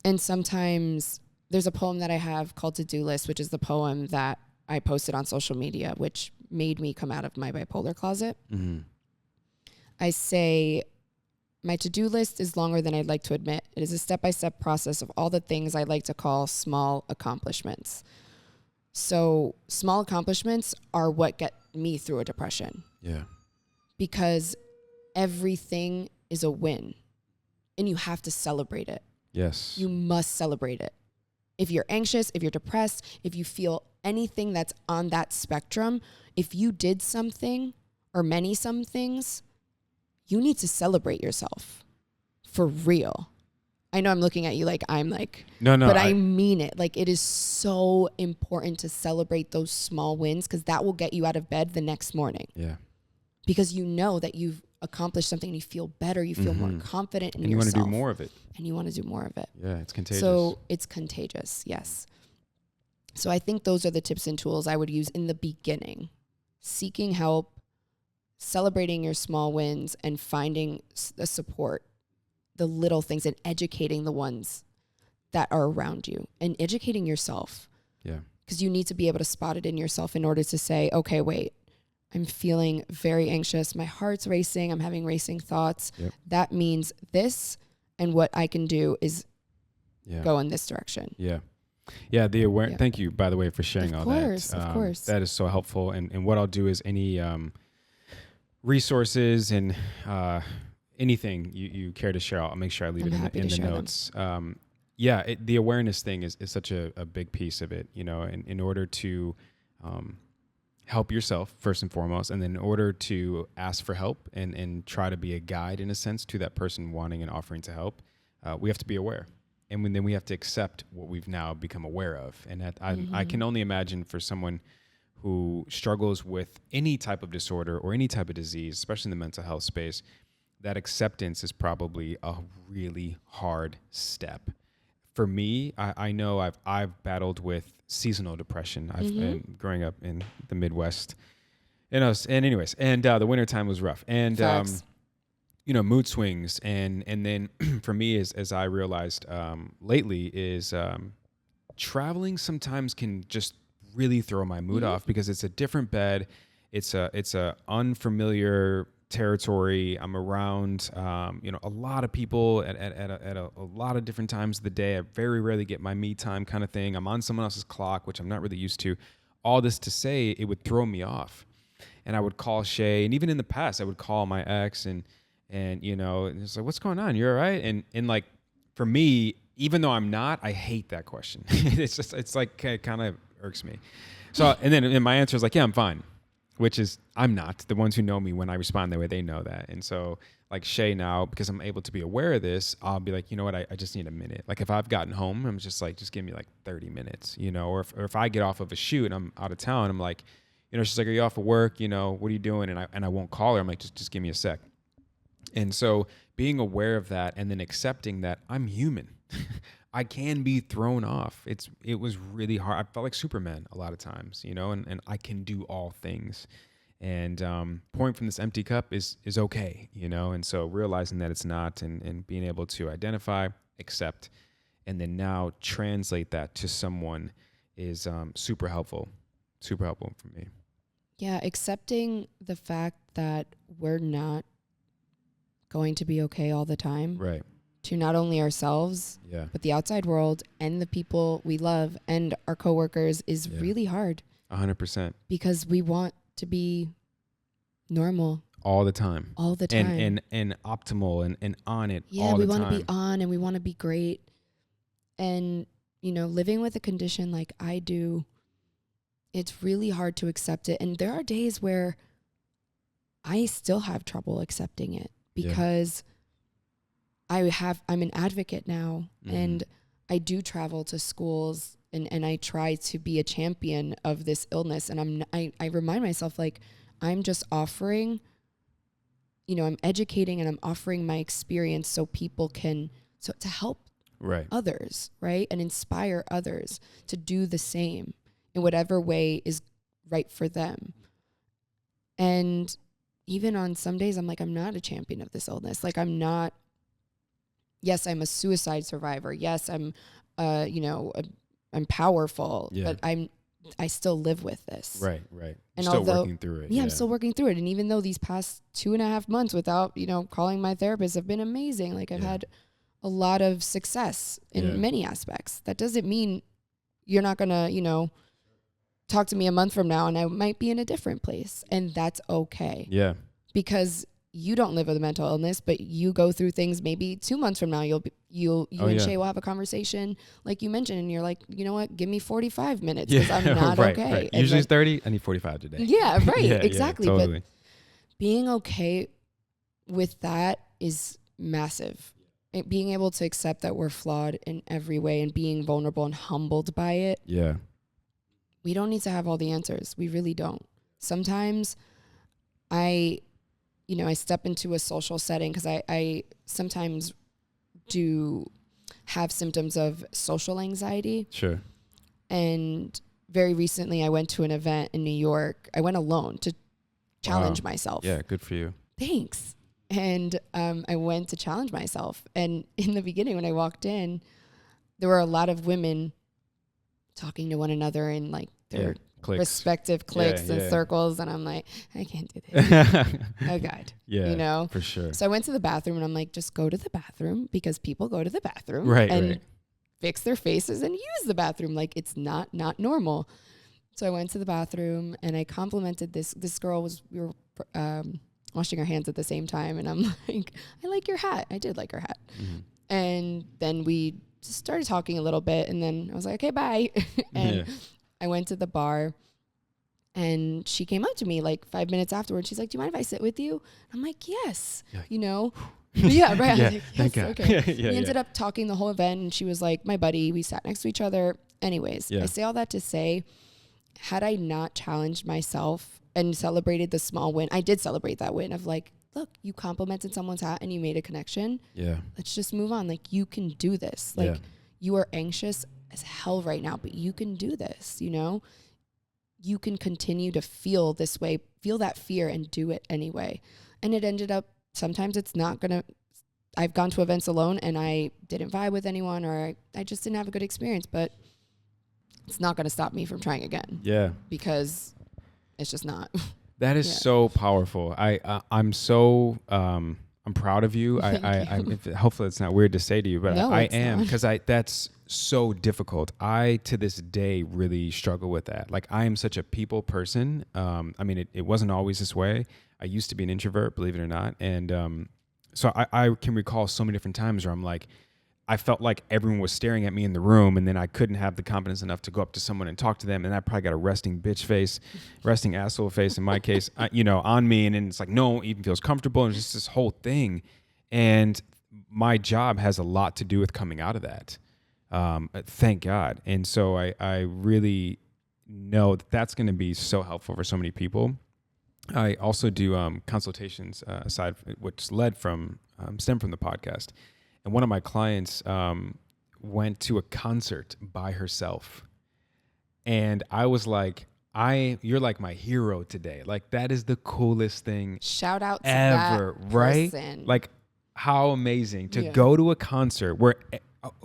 And sometimes there's a poem that I have called To-Do List, which is the poem that I posted on social media, which made me come out of my bipolar closet. I say, my to-do list is longer than I'd like to admit. It is a step-by-step process of all the things I like to call small accomplishments. So small accomplishments are what get me through a depression. Yeah. Because everything is a win and you have to celebrate it. Yes. You must celebrate it. If you're anxious, if you're depressed, if you feel anything that's on that spectrum, if you did something or many some things, you need to celebrate yourself for real. I know I'm looking at you like I'm like, no, but I mean it. Like it is so important to celebrate those small wins because that will get you out of bed the next morning. Yeah. Because you know that you've accomplished something and you feel better, you feel more confident in yourself. And you want to do more of it. And you want to do more of it. Yeah, it's contagious. So it's contagious, yes. So I think those are the tips and tools I would use in the beginning. Seeking help, celebrating your small wins, and finding the support, the little things, and educating the ones that are around you and educating yourself. Yeah. Because you need to be able to spot it in yourself in order to say, okay, wait, I'm feeling very anxious. My heart's racing. I'm having racing thoughts. Yep. That means this, and what I can do is go in this direction. Yeah. Yeah. The awareness. Thank you, by the way, for sharing all that. Of course. That is so helpful. And what I'll do is any resources and anything you care to share, I'll make sure I leave it in the notes. The awareness thing is such a big piece of it, you know, in order to help yourself first and foremost, and then in order to ask for help and try to be a guide in a sense to that person wanting and offering to help, we have to be aware. And then we have to accept what we've now become aware of. And that I can only imagine for someone who struggles with any type of disorder or any type of disease, especially in the mental health space, that acceptance is probably a really hard step. For me, I know I've battled with seasonal depression. I've been growing up in the Midwest, the wintertime was rough. And mood swings. And then for me, as I realized lately, is traveling sometimes can just really throw my mood off, because it's a different bed. It's a unfamiliar territory. I'm around, a lot of people at a lot of different times of the day. I very rarely get my me time kind of thing. I'm on someone else's clock, which I'm not really used to. All this to say, it would throw me off. And I would call Shay, and even in the past, I would call my ex, and it's like, what's going on? You're all right? And like, for me, even though I'm not, I hate that question. It's like, kind of irks me. So, and my answer is like, yeah, I'm fine, which is I'm not. The ones who know me, when I respond that way, they know that. And so, like Shay now, because I'm able to be aware of this, I'll be like, you know what, I just need a minute. Like, if I've gotten home, I'm just like, just give me like 30 minutes, or if I get off of a shoot and I'm out of town, I'm like, she's like, are you off of work? What are you doing? And I won't call her. I'm like, just give me a sec. And so being aware of that, and then accepting that I'm human. I can be thrown off. It was really hard. I felt like Superman a lot of times, and I can do all things. And pouring from this empty cup is okay, and so realizing that it's not, and being able to identify, accept, and then now translate that to someone is super helpful for me. Yeah, accepting the fact that we're not going to be okay all the time. Right. To not only ourselves, but the outside world and the people we love and our coworkers is really hard. 100%. Because we want to be normal. All the time. And optimal and on it all the time. Yeah, we want to be on, and we want to be great. And, living with a condition like I do, it's really hard to accept it. And there are days where I still have trouble accepting it, because I'm an advocate now, and I do travel to schools, and I try to be a champion of this illness. And I remind myself, like, I'm just offering, I'm educating, and I'm offering my experience so people can, to help others, right? And inspire others to do the same in whatever way is right for them. And even on some days, I'm like, I'm not a champion of this illness. Like, I'm not. Yes, I'm a suicide survivor. Yes, I'm powerful, but I still live with this. Right. And still working through it. Yeah, I'm still working through it. And even though these past 2.5 months without, calling my therapist have been amazing, like, I've had a lot of success in many aspects. That doesn't mean you're not going to, talk to me a month from now and I might be in a different place. And that's okay. Yeah. Because you don't live with a mental illness, but you go through things. Maybe 2 months from now, you and Shay will have a conversation like you mentioned, and you're like, you know what, give me 45 minutes because I'm not okay. Right. Usually it's 30. I need 45 today. Yeah, right. Exactly. Yeah, totally. But being okay with that is massive. Being able to accept that we're flawed in every way and being vulnerable and humbled by it. Yeah. We don't need to have all the answers. We really don't. Sometimes I step into a social setting because I sometimes do have symptoms of social anxiety. Sure. And very recently I went to an event in New York. I went alone to challenge myself. Yeah, good for you. Thanks. And I went to challenge myself. And in the beginning, when I walked in, there were a lot of women talking to one another in like their respective cliques and circles. And I'm like, I can't do this. Oh God. Yeah, for sure. So I went to the bathroom and I'm like, just go to the bathroom because people go to the bathroom and fix their faces and use the bathroom. Like it's not normal. So I went to the bathroom and I complimented this girl. We were washing our hands at the same time. And I'm like, I like your hat. I did like her hat. Mm-hmm. And then we just started talking a little bit. And then I was like, okay, bye. And I went to the bar and she came up to me like 5 minutes afterwards. She's like, do you mind if I sit with you? I'm like, yes, Yeah, right. Yeah, I was like, yes, okay. We ended up talking the whole event and she was like my buddy. We sat next to each other. Anyways, I say all that to say, had I not challenged myself and celebrated the small win, I did celebrate that win of like, look, you complimented someone's hat and you made a connection. Yeah. Let's just move on. Like you can do this. Like you are anxious as hell right now, but you can do this, you can continue to feel this way, feel that fear and do it anyway. And it ended up sometimes it's not going to, I've gone to events alone and I didn't vibe with anyone, or I just didn't have a good experience, but it's not going to stop me from trying again. Yeah. Because it's just not. That is so powerful. I'm so, I'm proud of you. Hopefully it's not weird to say to you, but No, I it's am, not. because that's so difficult. I, to this day, really struggle with that. Like, I am such a people person. I mean, it wasn't always this way. I used to be an introvert, believe it or not. And so I can recall so many different times where I'm like, I felt like everyone was staring at me in the room, and then I couldn't have the confidence enough to go up to someone and talk to them. And I probably got a resting bitch face, resting asshole face in my case, on me. And then it's like, no one even feels comfortable. And it's just this whole thing. And my job has a lot to do with coming out of that. Thank God. And so I really know that that's going to be so helpful for so many people. I also do consultations aside, which stemmed from the podcast. And one of my clients went to a concert by herself. And I was like, you're like my hero today. Like, that is the coolest thing Shout out to ever, that right? person. Like, how amazing to go to a concert where,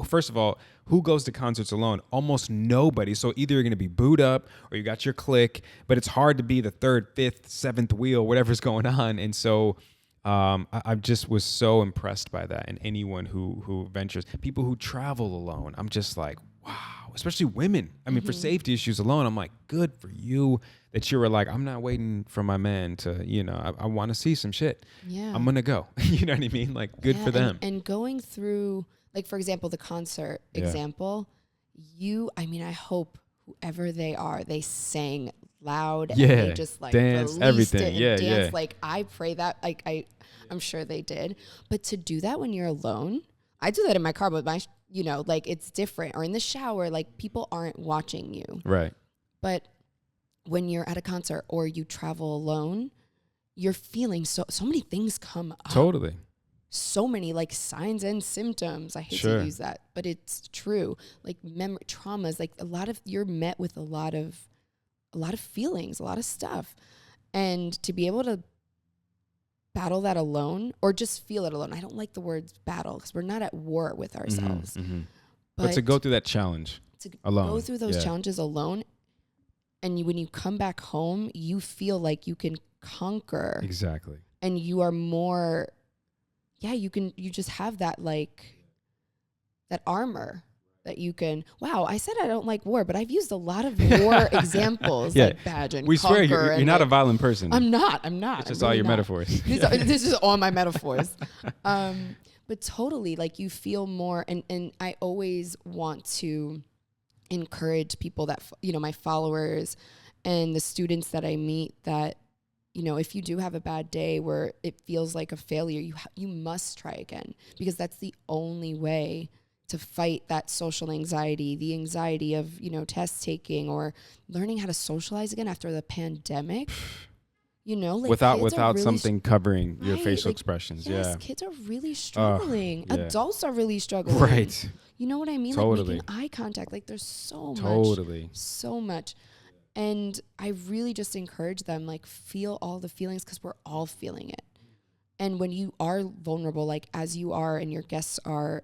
first of all, who goes to concerts alone? Almost nobody. So either you're going to be booed up or you got your clique, but it's hard to be the third, fifth, seventh wheel, whatever's going on. And so I just was so impressed by that. And anyone who ventures, people who travel alone, I'm just like, wow, especially women. I mean, for safety issues alone, I'm like, good for you that you were like, I'm not waiting for my man to, I want to see some shit. Yeah. I'm going to go. You know what I mean? Like, good for them. And going through, like, for example, the concert example, I hope whoever they are, they sang loud and they just like dance, everything. Dance. Yeah. Like, I pray that, like, I'm sure they did. But to do that when you're alone, I do that in my car, but like, it's different. Or in the shower, like, people aren't watching you. Right. But when you're at a concert or you travel alone, you're feeling so many things come up. Totally. So many, like, signs and symptoms. I hate to use that, but it's true. Like, traumas, like, you're met with a lot of feelings, a lot of stuff. And to be able to battle that alone or just feel it alone. I don't like the words battle because we're not at war with ourselves. But to go through that challenge alone. Go through those challenges alone. And when you come back home, you feel like you can conquer. Exactly. And you are more, you just have that, like, that armor that you can, I said I don't like war, but I've used a lot of war examples, like badge and we swear conquer. you're not a violent person. I'm not. It's just all your metaphors. This is all my metaphors. But totally, like, you feel more, and I always want to encourage people that, my followers and the students that I meet that, if you do have a bad day where it feels like a failure, you must try again, because that's the only way to fight that social anxiety, the anxiety of, test taking or learning how to socialize again after the pandemic. Like, without something covering your facial expressions. Yes, kids are really struggling. Adults are really struggling. Right. You know what I mean? Totally. Like, making eye contact. Like, there's so much. And I really just encourage them, like, feel all the feelings, because we're all feeling it. And when you are vulnerable, like, as you are and your guests are,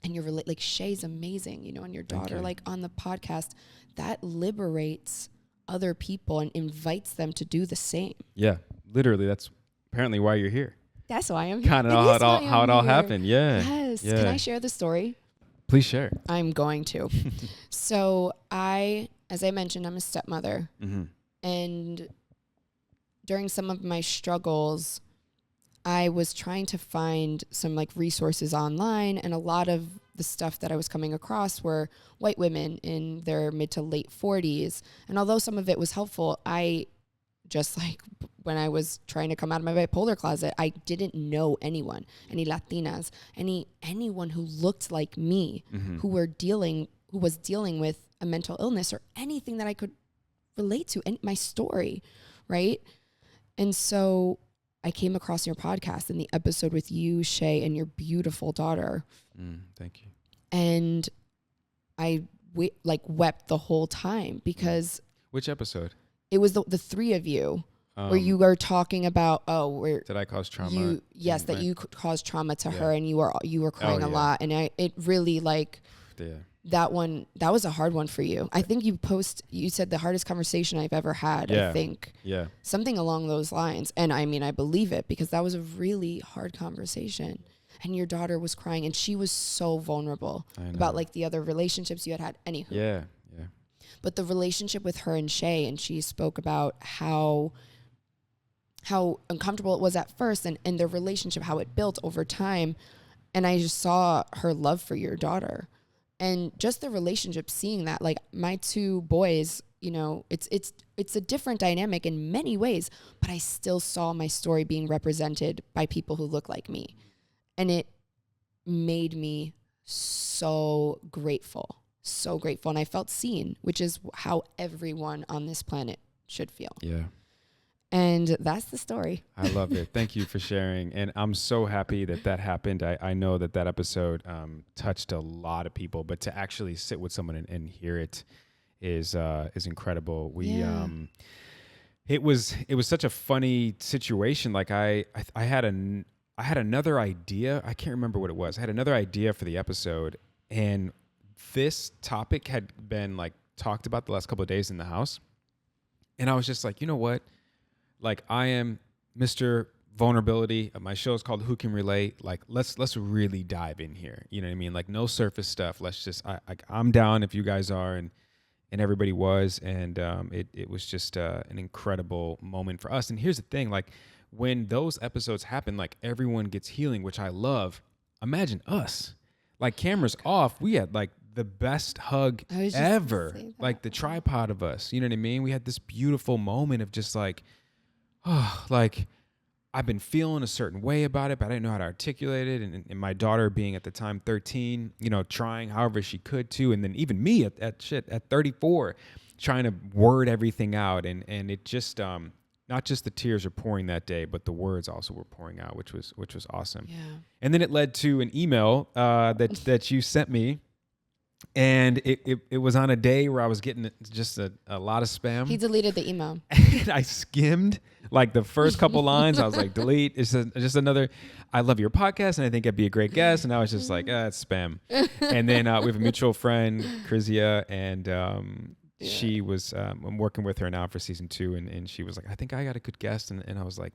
and you're like, Shay's amazing, and your daughter, like, on the podcast, that liberates other people and invites them to do the same. Yeah, literally. That's apparently why you're here. That's why I'm here. Kind of how it all happened. Yeah. Yes. Yeah. Can I share the story? Please share. I'm going to. So as I mentioned, I'm a stepmother. And during some of my struggles, I was trying to find some, like, resources online, and a lot of the stuff that I was coming across were white women in their mid to late 40s. And although some of it was helpful, I just, like, when I was trying to come out of my bipolar closet, I didn't know anyone, any Latinas, anyone who looked like me, who was dealing with a mental illness or anything that I could relate to, my story, right? And so I came across your podcast and the episode with you, Shay, and your beautiful daughter. Thank you. And I wept the whole time because... Which episode? It was the three of you. where you were talking about, did I cause trauma? That you caused trauma to her, and you were crying a lot, and it really that was a hard one for you. I think you said the hardest conversation I've ever had. I think something along those lines, and I mean I believe it because that was a really hard conversation. And your daughter was crying, and she was so vulnerable about like the other relationships you had. Anywho, yeah. But the relationship with her and Shay, and she spoke about how uncomfortable it was at first, and their relationship, how it built over time. And I just saw her love for your daughter, and just the relationship. Seeing that, like my two boys, you know, it's a different dynamic in many ways, but I still saw my story being represented by people who look like me. And it made me so grateful. And I felt seen, which is how everyone on this planet should feel. Yeah. And that's the story. I love it. Thank you for sharing. And I'm so happy that happened. I know that episode touched a lot of people, but to actually sit with someone and hear it is incredible. It was such a funny situation. Like I had another idea. I can't remember what it was. I had another idea for the episode, and this topic had been like talked about the last couple of days in the house. And I was just like, you know what? Like I am Mr. Vulnerability. My show is called Who Can Relate. Like let's really dive in here. You know what I mean? Like no surface stuff. Let's just I'm down if you guys are, and everybody was, and it was just an incredible moment for us. And here's the thing, like when those episodes happen, like everyone gets healing, which I love. Imagine us, like cameras off. We had like the best hug ever, like the tripod of us. You know what I mean? We had this beautiful moment of just like, oh, like I've been feeling a certain way about it, but I didn't know how to articulate it. And my daughter being at the time 13, you know, trying however she could to, and then even me at 34, trying to word everything out. And it just, not just the tears are pouring that day, but the words also were pouring out, which was awesome. Yeah. And then it led to an email that you sent me, and it was on a day where I was getting just a lot of spam. He deleted the email. And I skimmed like the first couple lines. I was like, delete. It's just another, I love your podcast and I think I'd be a great guest. And I was just like, it's spam. And then we have a mutual friend, Krizia, and she was, I'm working with her now for season 2, and she was like, I think I got a good guest. And I was like,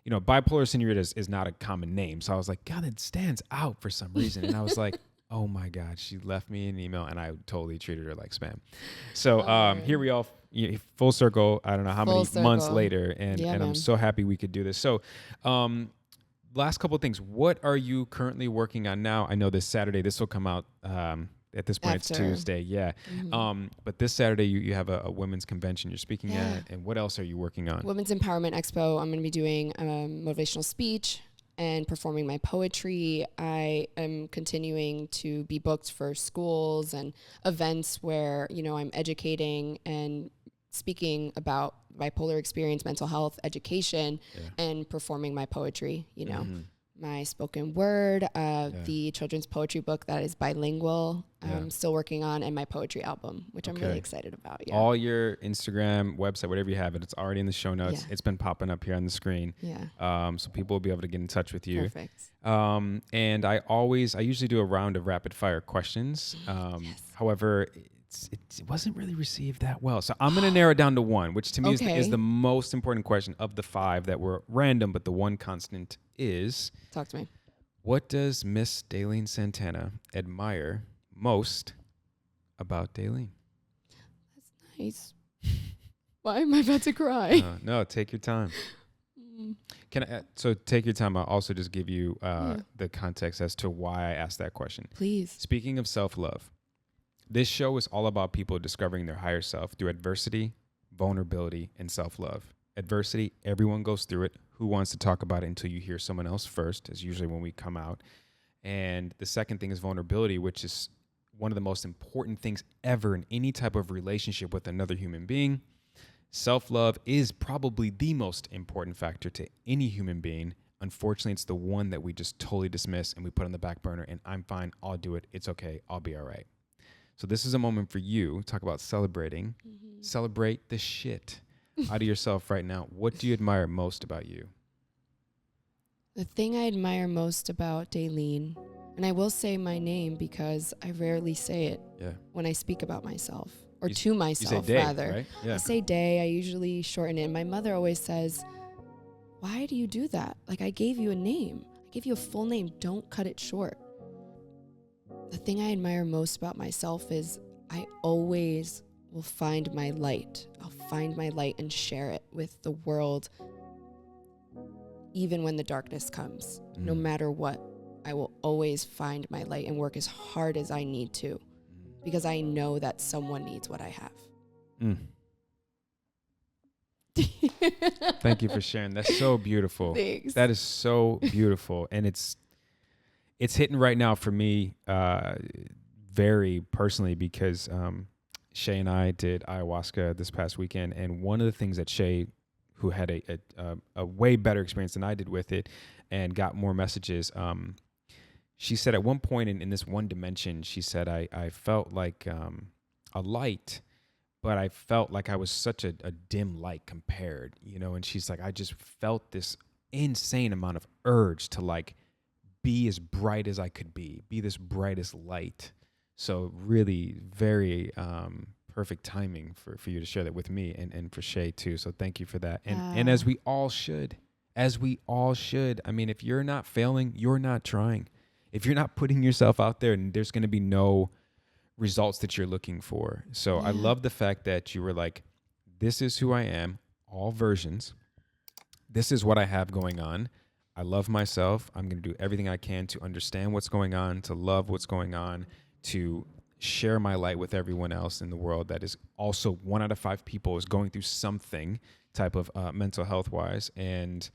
you know, bipolar senorita is not a common name. So I was like, God, it stands out for some reason. And I was like, oh my God, she left me an email, and I totally treated her like spam. So here we all, full circle, I don't know how many months later, and I'm so happy we could do this. So last couple of things. What are you currently working on now? I know this Saturday, this will come out at this point. It's Tuesday. Yeah. Mm-hmm. But this Saturday you have a women's convention you're speaking at. And what else are you working on? Women's Empowerment Expo. I'm going to be doing a motivational speech and performing my poetry. I am continuing to be booked for schools and events where, you know, I'm educating and speaking about bipolar experience, mental health, education, and performing my poetry, you know. Mm-hmm. My spoken word, the children's poetry book that is bilingual, I'm still working on, and my poetry album, which I'm really excited about. Yeah. All your Instagram, website, whatever you have, it's already in the show notes. Yeah. It's been popping up here on the screen. Yeah. So people will be able to get in touch with you. Perfect. And I usually do a round of rapid fire questions. However, it wasn't really received that well. So I'm going to narrow it down to one, which to me is the most important question of the 5 that were random, but the one constant is... Talk to me. What does Miss Dailyn Santana admire most about Dailyn? That's nice. Why am I about to cry? No, take your time. So take your time. I'll also just give you the context as to why I asked that question. Please. Speaking of self-love, this show is all about people discovering their higher self through adversity, vulnerability, and self-love. Adversity, everyone goes through it. Who wants to talk about it until you hear someone else first, is usually when we come out. And the second thing is vulnerability, which is one of the most important things ever in any type of relationship with another human being. Self-love is probably the most important factor to any human being. Unfortunately, it's the one that we just totally dismiss and we put on the back burner, and I'm fine, I'll do it, it's okay, I'll be all right. So this is a moment for you. Talk about celebrating. Mm-hmm. Celebrate the shit out of yourself right now, what do you admire most about you? The thing I admire most about Dailyn, and I will say my name because I rarely say it when I speak about myself, or to myself, you say Day, rather. Right? Yeah. I say Day. I usually shorten it. My mother always says, why do you do that? Like, I gave you a name. I gave you a full name. Don't cut it short. The thing I admire most about myself is I always will find my light. I'll find my light and share it with the world, even when the darkness comes. No matter what, I will always find my light and work as hard as I need to, because I know that someone needs what I have. Thank you for sharing. That's so beautiful. Thanks. That is so beautiful. And it's hitting right now for me very personally, because Shay and I did ayahuasca this past weekend. And one of the things that Shay, who had a way better experience than I did with it and got more messages, she said at one point in this one dimension, she said, I felt like a light, but I felt like I was such a dim light compared, and she's like, I just felt this insane amount of urge to like be as bright as I could be this brightest light. So really very perfect timing for you to share that with me and for Shay too. So thank you for that. And as we all should, I mean, if you're not failing, you're not trying. If you're not putting yourself out there, and there's going to be no results that you're looking for. So I love the fact that you were like, this is who I am, all versions. This is what I have going on. I love myself. I'm going to do everything I can to understand what's going on, to love what's going on, to share my light with everyone else in the world that is also 1 out of 5 people is going through something type of mental health wise. And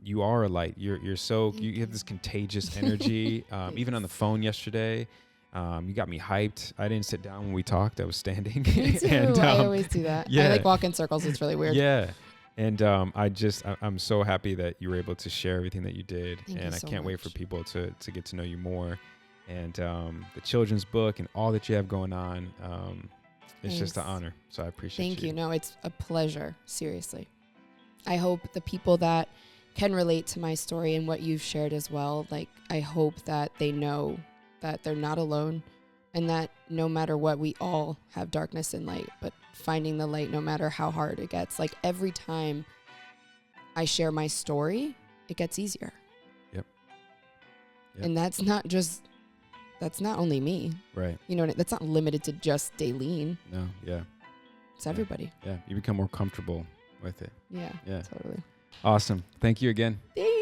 you are a light. You're so, you have this contagious energy. Even on the phone yesterday, you got me hyped. I didn't sit down when we talked. I was standing. Me too. And, I always do that. Yeah. I like walk in circles. It's really weird. Yeah. And I'm so happy that you were able to share everything that you did. And I can't wait for people to get to know you more. And the children's book and all that you have going on. It's just an honor. So I appreciate you. Thank you. No, it's a pleasure. Seriously. I hope the people that can relate to my story and what you've shared as well, like, I hope that they know that they're not alone, and that no matter what, we all have darkness and light, but finding the light no matter how hard it gets. Like, every time I share my story, it gets easier. Yep. And that's not only me. Right. That's not limited to just Dailyn. No, yeah. It's everybody. Yeah, you become more comfortable with it. Yeah, totally. Awesome. Thank you again. Thank